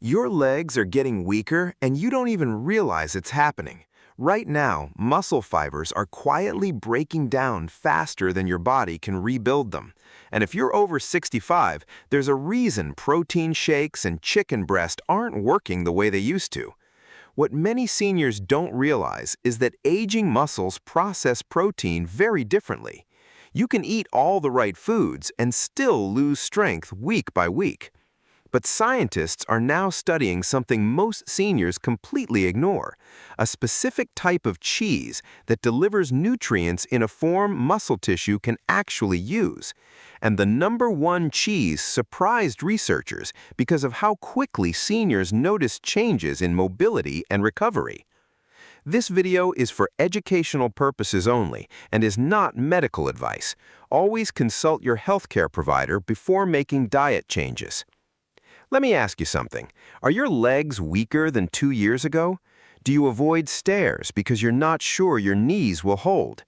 Your legs are getting weaker and you don't even realize it's happening. Right now, muscle fibers are quietly breaking down faster than your body can rebuild them. And if you're over 65, there's a reason protein shakes and chicken breast aren't working the way they used to. What many seniors don't realize is that aging muscles process protein very differently. You can eat all the right foods and still lose strength week by week. But scientists are now studying something most seniors completely ignore, a specific type of cheese that delivers nutrients in a form muscle tissue can actually use. And the #1 cheese surprised researchers because of how quickly seniors noticed changes in mobility and recovery. This video is for educational purposes only and is not medical advice. Always consult your healthcare provider before making diet changes. Let me ask you something. Are your legs weaker than 2 years ago? Do you avoid stairs because you're not sure your knees will hold?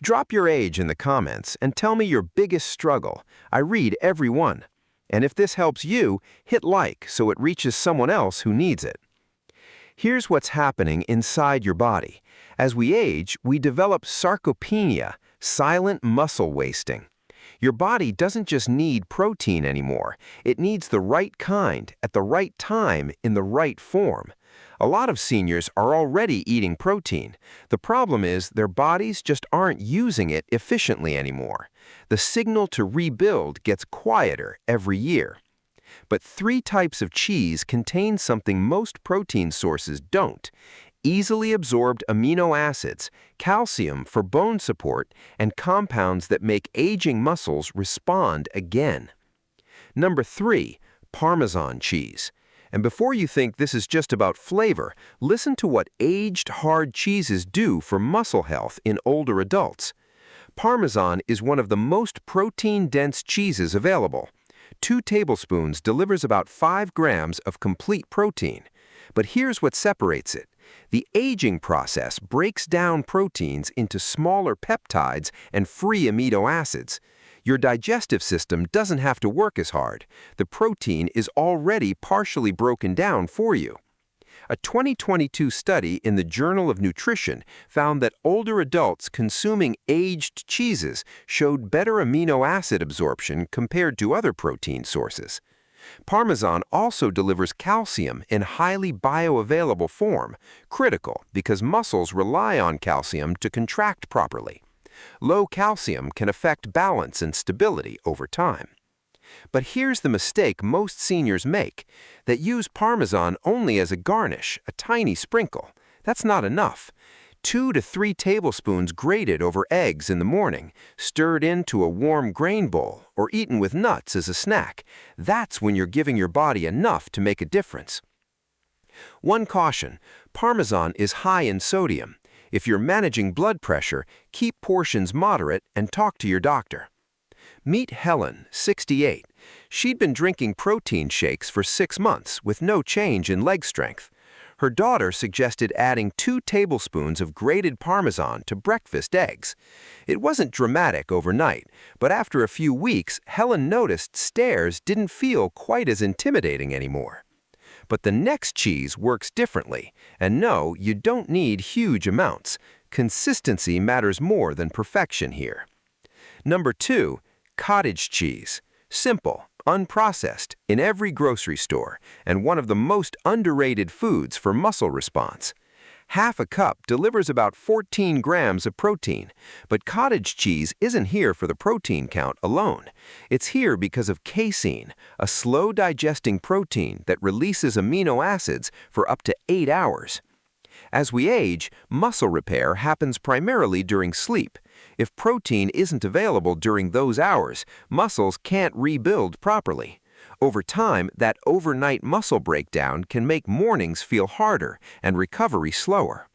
Drop your age in the comments and tell me your biggest struggle. I read every one. And if this helps you, hit like so it reaches someone else who needs it. Here's what's happening inside your body. As we age, we develop sarcopenia, silent muscle wasting. Your body doesn't just need protein anymore. It needs the right kind, at the right time, in the right form. A lot of seniors are already eating protein. The problem is their bodies just aren't using it efficiently anymore. The signal to rebuild gets quieter every year. But 3 types of cheese contain something most protein sources don't: easily absorbed amino acids, calcium for bone support, and compounds that make aging muscles respond again. Number 3, Parmesan cheese. And before you think this is just about flavor, listen to what aged hard cheeses do for muscle health in older adults. Parmesan is one of the most protein-dense cheeses available. 2 tablespoons delivers about 5 grams of complete protein. But here's what separates it. The aging process breaks down proteins into smaller peptides and free amino acids. Your digestive system doesn't have to work as hard. The protein is already partially broken down for you. A 2022 study in the Journal of Nutrition found that older adults consuming aged cheeses showed better amino acid absorption compared to other protein sources. Parmesan also delivers calcium in highly bioavailable form, critical because muscles rely on calcium to contract properly. Low calcium can affect balance and stability over time. But here's the mistake most seniors make, that use Parmesan only as a garnish, a tiny sprinkle. That's not enough. 2 to 3 tablespoons grated over eggs in the morning, stirred into a warm grain bowl, or eaten with nuts as a snack. That's when you're giving your body enough to make a difference. One caution: Parmesan is high in sodium. If you're managing blood pressure, keep portions moderate and talk to your doctor. Meet Helen, 68. She'd been drinking protein shakes for 6 months with no change in leg strength. Her daughter suggested adding 2 tablespoons of grated Parmesan to breakfast eggs. It wasn't dramatic overnight, but after a few weeks, Helen noticed stairs didn't feel quite as intimidating anymore. But the next cheese works differently, and no, you don't need huge amounts. Consistency matters more than perfection here. Number 2, cottage cheese. Simple, unprocessed, in every grocery store, and one of the most underrated foods for muscle response. Half a cup delivers about 14 grams of protein, but cottage cheese isn't here for the protein count alone. It's here because of casein, a slow-digesting protein that releases amino acids for up to 8 hours. As we age, muscle repair happens primarily during sleep. If protein isn't available during those hours, muscles can't rebuild properly. Over time, that overnight muscle breakdown can make mornings feel harder and recovery slower.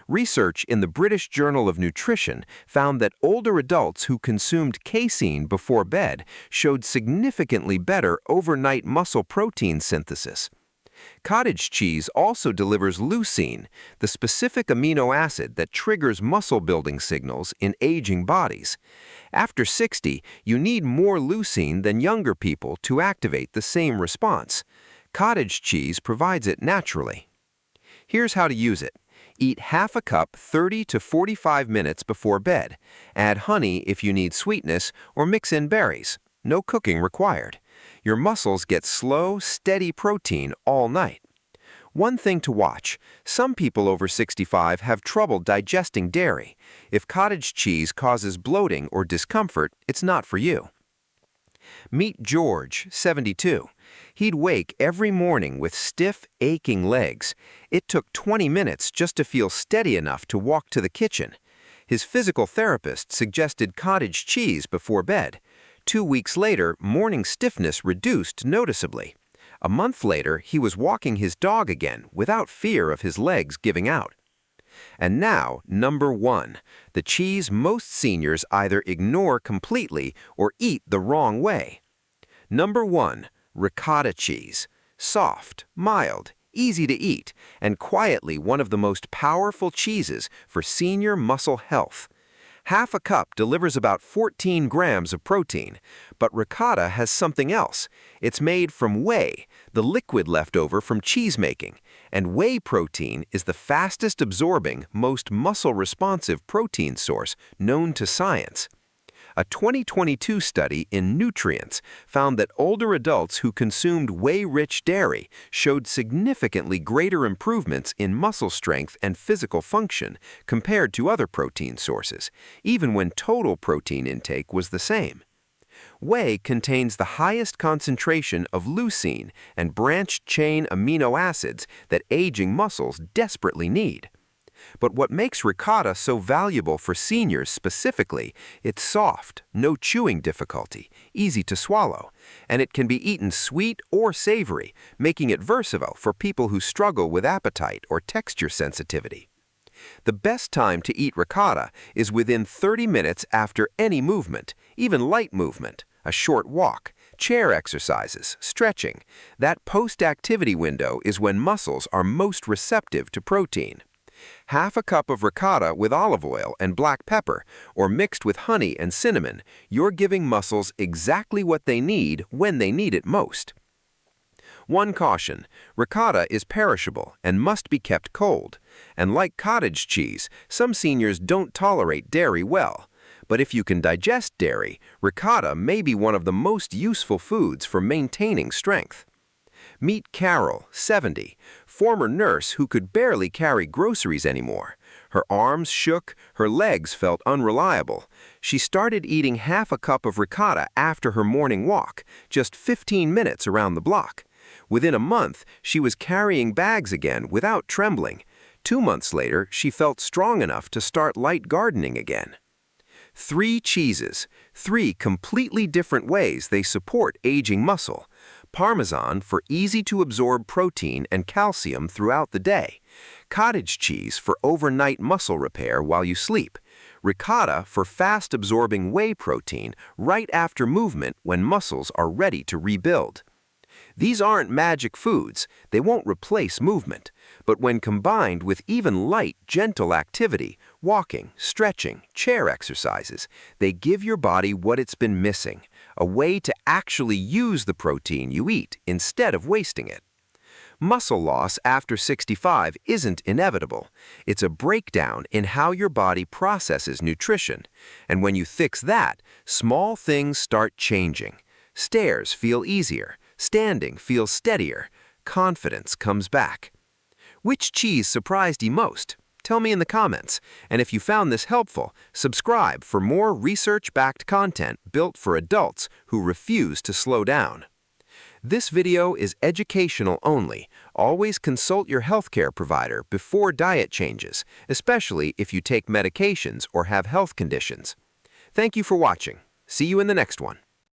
Research in the British Journal of Nutrition found that older adults who consumed casein before bed showed significantly better overnight muscle protein synthesis. Cottage cheese also delivers leucine, the specific amino acid that triggers muscle-building signals in aging bodies. After 60, you need more leucine than younger people to activate the same response. Cottage cheese provides it naturally. Here's how to use it. Eat half a cup 30 to 45 minutes before bed. Add honey if you need sweetness, or mix in berries. No cooking required. Your muscles get slow, steady protein all night. One thing to watch: some people over 65 have trouble digesting dairy. If cottage cheese causes bloating or discomfort, it's not for you. Meet George, 72. He'd wake every morning with stiff, aching legs. It took 20 minutes just to feel steady enough to walk to the kitchen. His physical therapist suggested cottage cheese before bed. 2 weeks later, morning stiffness reduced noticeably. A month later, he was walking his dog again without fear of his legs giving out. And now, number 1, the cheese most seniors either ignore completely or eat the wrong way. Number 1, ricotta cheese. Soft, mild, easy to eat, and quietly one of the most powerful cheeses for senior muscle health. Half a cup delivers about 14 grams of protein, but ricotta has something else. It's made from whey, the liquid left over from cheese making, and whey protein is the fastest absorbing, most muscle-responsive protein source known to science. A 2022 study in Nutrients found that older adults who consumed whey-rich dairy showed significantly greater improvements in muscle strength and physical function compared to other protein sources, even when total protein intake was the same. Whey contains the highest concentration of leucine and branched-chain amino acids that aging muscles desperately need. But what makes ricotta so valuable for seniors specifically, it's soft, no chewing difficulty, easy to swallow, and it can be eaten sweet or savory, making it versatile for people who struggle with appetite or texture sensitivity. The best time to eat ricotta is within 30 minutes after any movement, even light movement, a short walk, chair exercises, stretching. That post-activity window is when muscles are most receptive to protein. Half a cup of ricotta with olive oil and black pepper, or mixed with honey and cinnamon, you're giving muscles exactly what they need when they need it most. One caution: ricotta is perishable and must be kept cold. And like cottage cheese, some seniors don't tolerate dairy well. But if you can digest dairy, ricotta may be one of the most useful foods for maintaining strength. Meet Carol, 70, former nurse who could barely carry groceries anymore. Her arms shook, her legs felt unreliable. She started eating half a cup of ricotta after her morning walk, just 15 minutes around the block. Within a month, she was carrying bags again without trembling. 2 months later, she felt strong enough to start light gardening again. 3 cheeses, 3 completely different ways they support aging muscle. Parmesan for easy-to-absorb protein and calcium throughout the day. Cottage cheese for overnight muscle repair while you sleep. Ricotta for fast-absorbing whey protein right after movement when muscles are ready to rebuild. These aren't magic foods. They won't replace movement. But when combined with even light, gentle activity, walking, stretching, chair exercises, they give your body what it's been missing, a way to actually use the protein you eat instead of wasting it. Muscle loss after 65 isn't inevitable. It's a breakdown in how your body processes nutrition. And when you fix that, small things start changing. Stairs feel easier. Standing feels steadier. Confidence comes back. Which cheese surprised you most? Tell me in the comments. And if you found this helpful, subscribe for more research-backed content built for adults who refuse to slow down. This video is educational only. Always consult your healthcare provider before diet changes, especially if you take medications or have health conditions. Thank you for watching. See you in the next one.